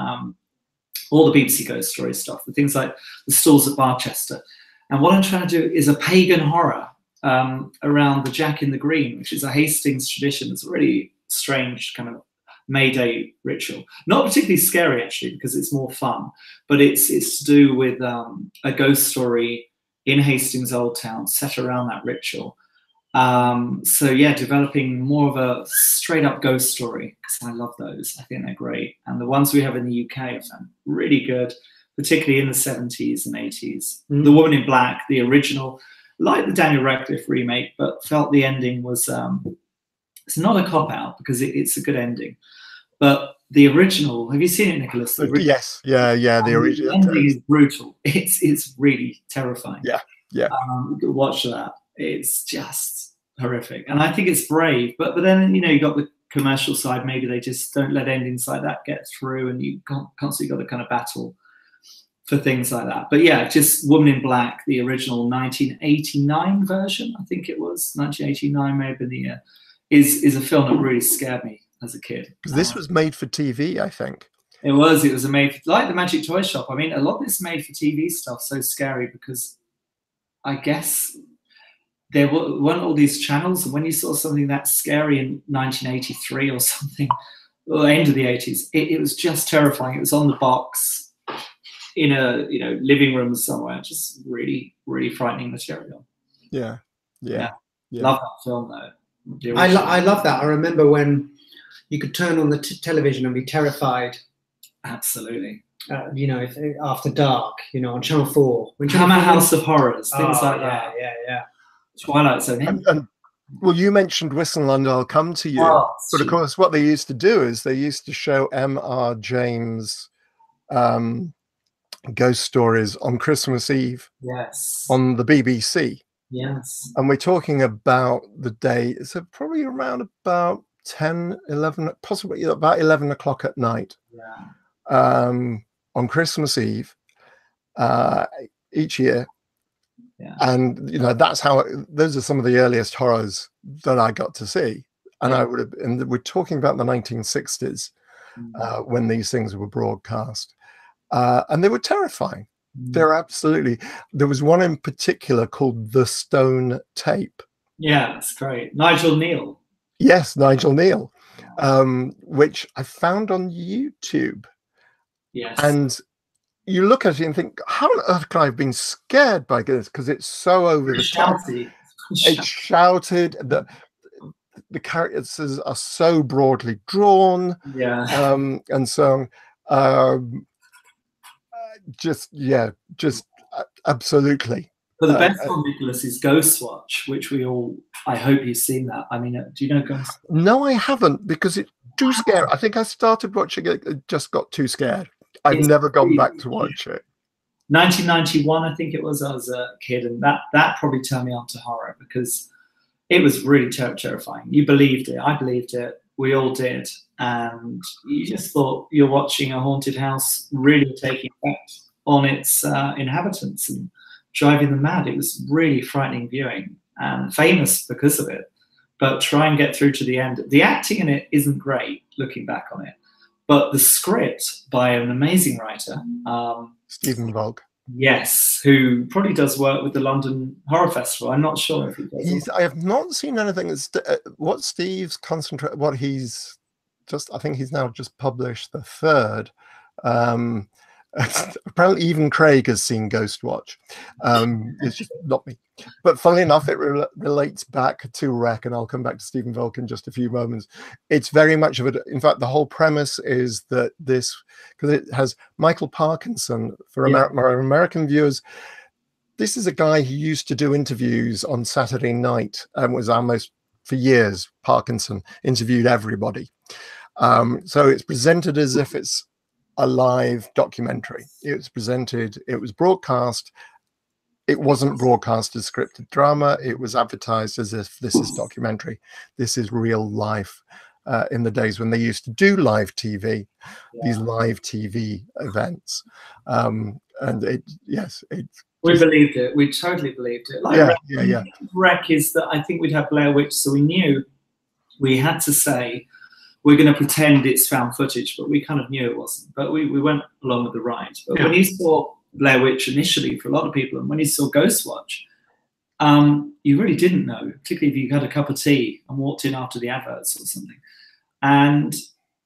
all the BBC Ghost Story stuff, the things like The Stalls at Barchester. And what I'm trying to do is a pagan horror around the Jack in the Green, which is a Hastings tradition. It's a really strange kind of May Day ritual. Not particularly scary, actually, because it's more fun, but it's to do with a ghost story in Hastings Old Town set around that ritual. So yeah, developing more of a straight up ghost story, because I love those. I think they're great. And the ones we have in the UK are really good, particularly in the 70s and 80s. The Woman in Black, the original, like the Daniel Radcliffe remake, but felt the ending was, it's not a cop-out because it's a good ending. But the original, have you seen it, Nicholas? Yes, yeah, the original. The ending is brutal. It's really terrifying. Yeah. Watch that. It's just horrific. And I think it's brave. But then, you know, you got the commercial side. Maybe they just don't let endings like that get through, and you constantly got to kind of battle for things like that. But yeah, just Woman in Black, the original 1989 version, I think it was 1989, maybe the year, is a film that really scared me as a kid. Because this was made for TV, I think. It was a made, like the Magic Toyshop. I mean, a lot of this made for TV stuff so scary because I guess there weren't all these channels, and when you saw something that scary in 1983 or something, or end of the 80s, it was just terrifying. It was on the box in a living room somewhere, just really, really frightening material. Yeah. Love that film though. I love that. I remember when you could turn on the television and be terrified. Absolutely. You know, after dark, you know, on Channel 4. Hammer House of Horrors, things like that. Yeah. Twilight Zone. And well, you mentioned Whistle and I'll Come to You. But of course, what they used to do is they used to show M.R. James ghost stories on Christmas Eve. Yes. On the BBC. Yes. And we're talking about the day, so probably around about 10, 11, possibly about 11 o'clock at night. Yeah. On Christmas Eve each year. Yeah. And, you know, that's how, those are some of the earliest horrors that I got to see. And I would have, and we're talking about the 1960s when these things were broadcast. And they were terrifying. They're absolutely, there was one in particular called The Stone Tape. Yeah, that's great. Nigel Neal. Yes, Nigel Neal, which I found on YouTube. Yes. And you look at it and think, how on earth can I have been scared by this? Because it's so over the top. It's shouted. The characters are so broadly drawn. Yeah. And so absolutely. But the best one, Nicholas, is Ghostwatch, which I hope you've seen that. I mean, do you know Ghostwatch? No, I haven't, because it's too scary. I think I started watching it, just got too scared. I've never gone back to watch it. 1991, I think it was, I was a kid, and that probably turned me on to horror because it was really terrifying. You believed it. I believed it. We all did. And you just thought you're watching a haunted house really taking effect on its inhabitants and driving them mad. It was really frightening viewing and famous because of it. But try and get through to the end. The acting in it isn't great, looking back on it. But the script by an amazing writer. Stephen Volk. Yes, who probably does work with the London Horror Festival. I'm not sure if he does. I have not seen anything that's what Steve's I think he's now just published the third. Apparently even Craig has seen Ghostwatch. It's just not me. But funnily enough, it relates back to Wreck, and I'll come back to Stephen Volk in just a few moments. It's very much of it. In fact, the whole premise is that this, because it has Michael Parkinson, for our American viewers, this is a guy who used to do interviews on Saturday night and was our most for years, Parkinson, interviewed everybody. So it's presented as if it's a live documentary. It was broadcast. It wasn't broadcast as scripted drama. It was advertised as if this is documentary. This is real life. In the days when they used to do live TV, these live TV events. We believed it. We totally believed it. Like Wreck is that I think we'd have Blair Witch, so we knew we had to say we're going to pretend it's found footage, but we kind of knew it wasn't. But we went along with the ride. But when you saw Blair Witch initially, for a lot of people, and when you saw Ghostwatch, you really didn't know, particularly if you had a cup of tea and walked in after the adverts or something. And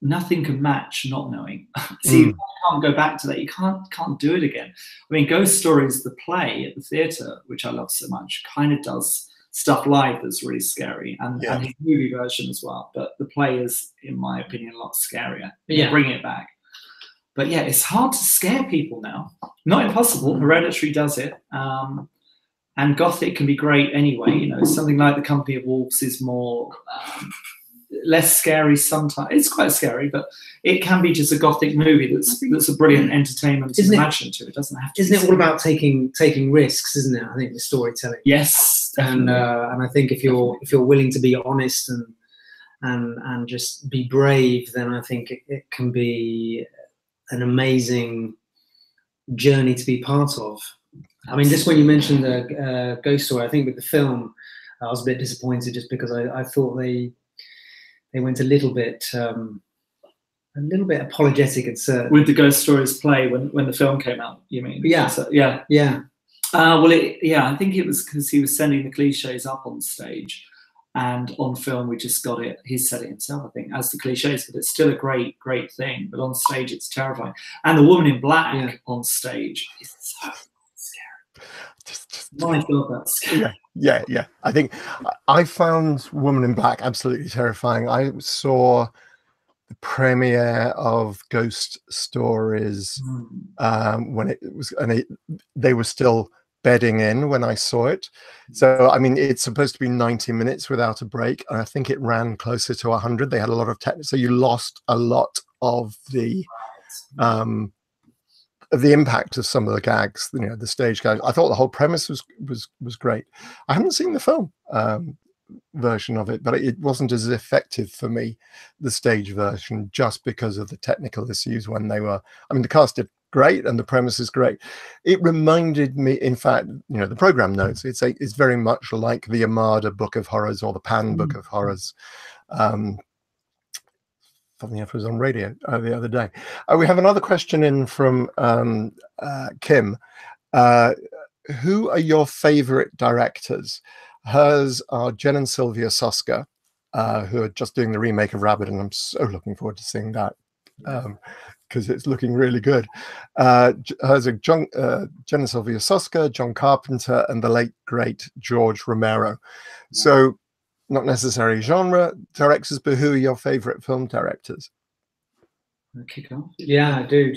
nothing can match not knowing. So you can't go back to that. You can't do it again. I mean, Ghost Stories, the play at the theatre, which I love so much, kind of does stuff live that's really scary, and his movie version as well. But the play is, in my opinion, a lot scarier. Bring it back. But yeah, it's hard to scare people now. Not impossible. Hereditary does it. And Gothic can be great anyway. You know, something like The Company of Wolves is more less scary sometimes. It's quite scary, but it can be just a Gothic movie that's a brilliant entertainment to imagine to. It doesn't have to. Isn't it all about taking risks? Isn't it? I think the storytelling. Yes, definitely. And I think if you're willing to be honest and just be brave, then I think it can be an amazing journey to be part of. I mean, just when you mentioned the Ghost Story, I think with the film, I was a bit disappointed just because I thought they went a little bit apologetic at certain. With the Ghost Stories play when the film came out, you mean? Yeah, so, yeah. I think it was because he was sending the cliches up on stage, and on film we just got it. He said it himself, I think, as the cliches, but it's still a great thing. But on stage, it's terrifying. And the woman in black on stage is so scary. My God, that's scary. Yeah. I think I found Woman in Black absolutely terrifying. I saw the premiere of Ghost Stories when it was, and they were still bedding in when I saw it. So I mean, it's supposed to be 90 minutes without a break, and I think it ran closer to 100. They had a lot of so you lost a lot of the impact of some of the gags, you know, the stage gags. I thought the whole premise was great. I haven't seen the film version of it, but it wasn't as effective for me, the stage version, just because of the technical issues when they were. I mean, the cast did great and the premise is great. It reminded me, in fact, you know, the program notes, it's very much like the Armada Book of Horrors or the Pan Book of Horrors. Something else was on radio the other day. We have another question in from Kim. Who are your favorite directors? Hers are Jen and Sylvia Soska, who are just doing the remake of Rabbit, and I'm so looking forward to seeing that because it's looking really good. Hers are Jen and Sylvia Soska, John Carpenter, and the late great George Romero. So not necessarily genre directors, but who are your favorite film directors? Kick off. Yeah, I do.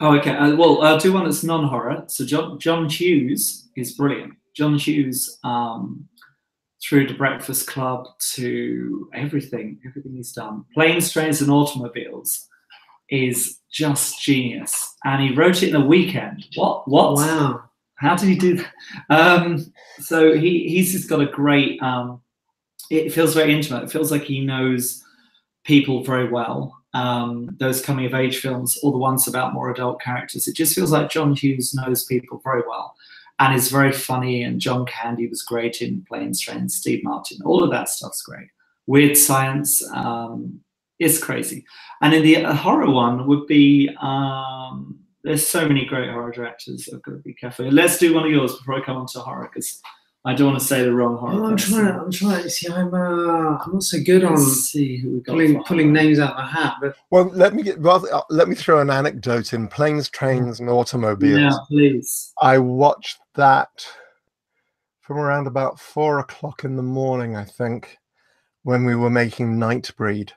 Oh, okay. Well, I'll do one that's non-horror. So John Hughes is brilliant. John Hughes, through The Breakfast Club to everything he's done. Planes, Trains and Automobiles is just genius. And he wrote it in a weekend. What? Wow. How did he do that? So he's just got a great, it feels very intimate. It feels like he knows people very well. Those coming of age films, or the ones about more adult characters, it just feels like John Hughes knows people very well and is very funny. And John Candy was great in Planes, Trains, Steve Martin, all of that stuff's great. Weird Science, it's crazy. And in the horror one would be, there's so many great horror directors. I've got to be careful. Let's do one of yours before I come on to horror, because I don't want to say the wrong horror. Oh, I'm trying. See, I'm not so good on see who we got pulling names out of the hat. But well, let me throw an anecdote in. Planes, Trains and Automobiles. Yeah, please. I watched that from around about 4 o'clock in the morning, I think, when we were making Nightbreed.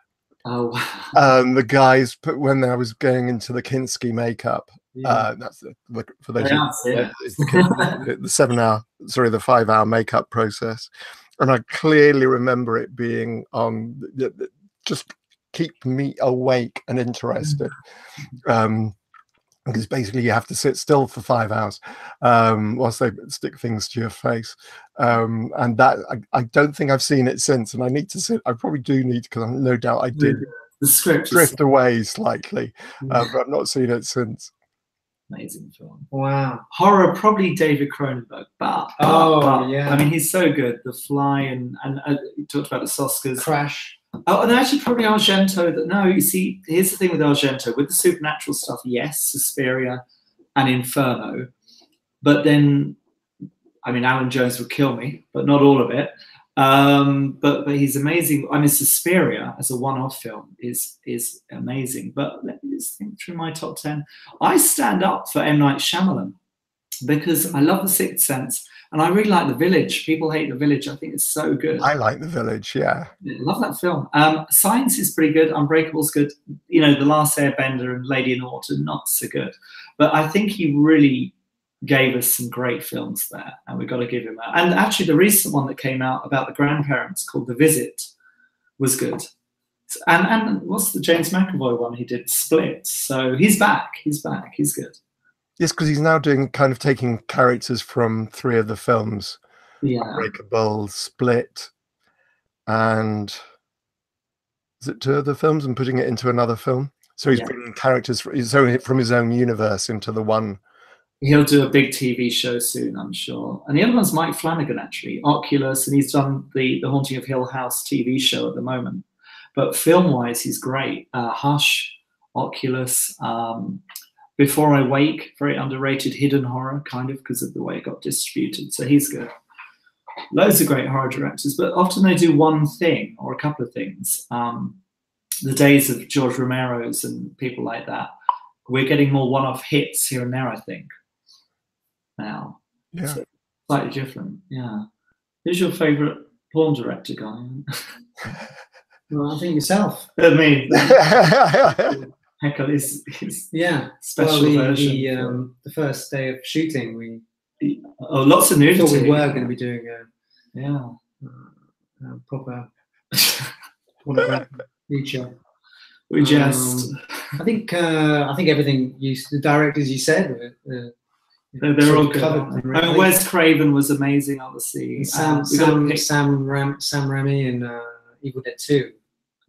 Oh, wow. The guys when I was going into the Kinski makeup. Yeah. That's for those. It's the 5-hour makeup process, and I clearly remember it being on just keep me awake and interested. Because basically you have to sit still for 5 hours whilst they stick things to your face. And that I don't think I've seen it since, and I need to sit. I probably do need to, because no doubt I did the script drift away slightly, but I've not seen it since. Amazing film. Wow. Horror, probably David Cronenberg, but yeah, I mean, he's so good. The Fly, and you talked about the Oscars. Crash. Oh, and actually probably Argento. No, you see, here's the thing with Argento. With the supernatural stuff, yes, Suspiria and Inferno. But then, I mean, Alan Jones would kill me, but not all of it. But he's amazing. I mean, Suspiria as a one-off film is amazing. But let me just think through my top 10. I stand up for M. Night Shyamalan because I love The Sixth Sense. And I really like The Village. People hate The Village. I think it's so good. I like The Village, yeah. I love that film. Science is pretty good. Unbreakable's good. You know, The Last Airbender and Lady in the Water, not so good. But I think he really gave us some great films there, and we've got to give him that. And actually, the recent one that came out about the grandparents called The Visit was good. And what's the James McAvoy one he did? Split. So he's back. He's back. He's good. Yes, because he's now doing kind of taking characters from 3 of the films. Yeah. Unbreakable, Split, and is it 2 of the films, and putting it into another film. So he's bringing characters from his own universe into the one. He'll do a big TV show soon, I'm sure. And the other one's Mike Flanagan, actually, Oculus, and he's done the Haunting of Hill House TV show at the moment. But film-wise, he's great. Hush, Oculus, Before I Wake, very underrated hidden horror, kind of, because of the way it got distributed. So he's good. Loads of great horror directors, but often they do one thing or a couple of things. The days of George Romero's and people like that, we're getting more one-off hits here and there, I think, now. Yeah. So slightly different, yeah. Who's your favourite porn director, Guy? Well, I think yourself. I mean, Heckle is special version. The first day of shooting, lots of nudity. thought we were going to be doing a proper feature. We just, I think everything the directors you said, they're all good. I mean, Wes Craven was amazing, obviously. Sam Raimi and Evil Dead 2.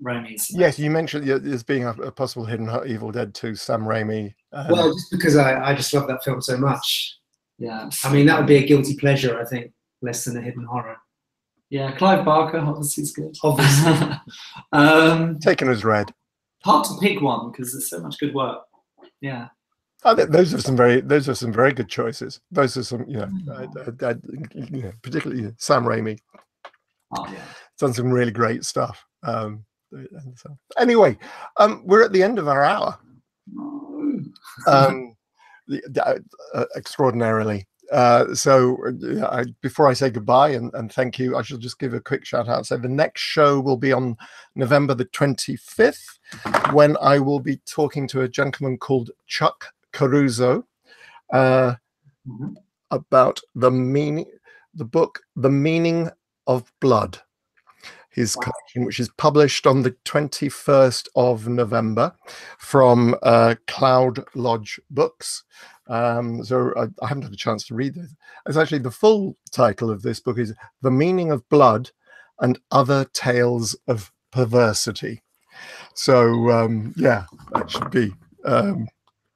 Raimi's. Yes, you mentioned there's being a possible hidden Evil Dead 2, Sam Raimi. Well, just because I just love that film so much. Yeah. I mean, that would be a guilty pleasure, I think, less than a hidden horror. Yeah, Clive Barker, obviously, is good. Obviously. Taken as read. Hard to pick one because there's so much good work. Yeah. Those are some very good choices. Those are some, particularly Sam Raimi. Oh yeah. Done some really great stuff. Anyway, we're at the end of our hour. Extraordinarily. Before I say goodbye and thank you, I shall just give a quick shout out. So the next show will be on November the 25th, when I will be talking to a gentleman called Chuck Caruso about the book The Meaning of Blood, his collection, which is published on the 21st of November from Cloud Lodge Books. So I haven't had a chance to read this. It's actually, the full title of this book is The Meaning of Blood and Other Tales of Perversity. So that should be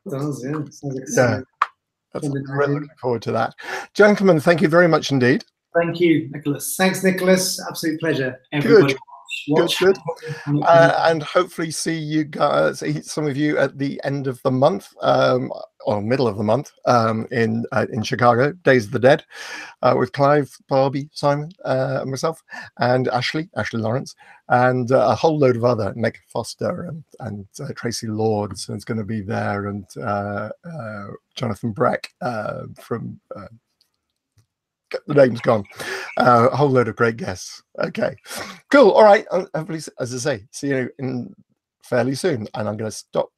Sounds yeah, I'm really looking forward to that. Gentlemen, thank you very much indeed. Thank you, Nicholas. Thanks, Nicholas. Absolute pleasure. Everybody Good. And hopefully see you guys, see some of you at the end of the month, or middle of the month, in Chicago, Days of the Dead, with Clive, Barbie, Simon, and myself, and Ashley Lawrence, and a whole load of other, Nick Foster and Tracy Lords is going to be there, and Jonathan Breck from the name's gone. A whole load of great guests. Okay, cool. All right. Hopefully, as I say, see you in fairly soon. And I'm going to stop